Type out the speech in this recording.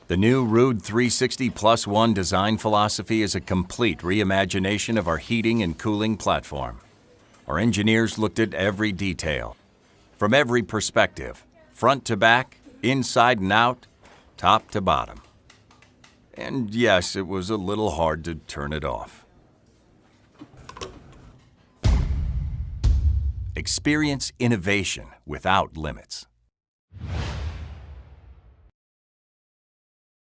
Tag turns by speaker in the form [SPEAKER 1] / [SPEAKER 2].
[SPEAKER 1] The new Ruud 360 Plus One design philosophy is a complete reimagination of our heating and cooling platform. Our engineers looked at every detail, from every perspective, front to back, inside and out, top to bottom. And yes, it was a little hard to turn it off. Experience innovation without limits.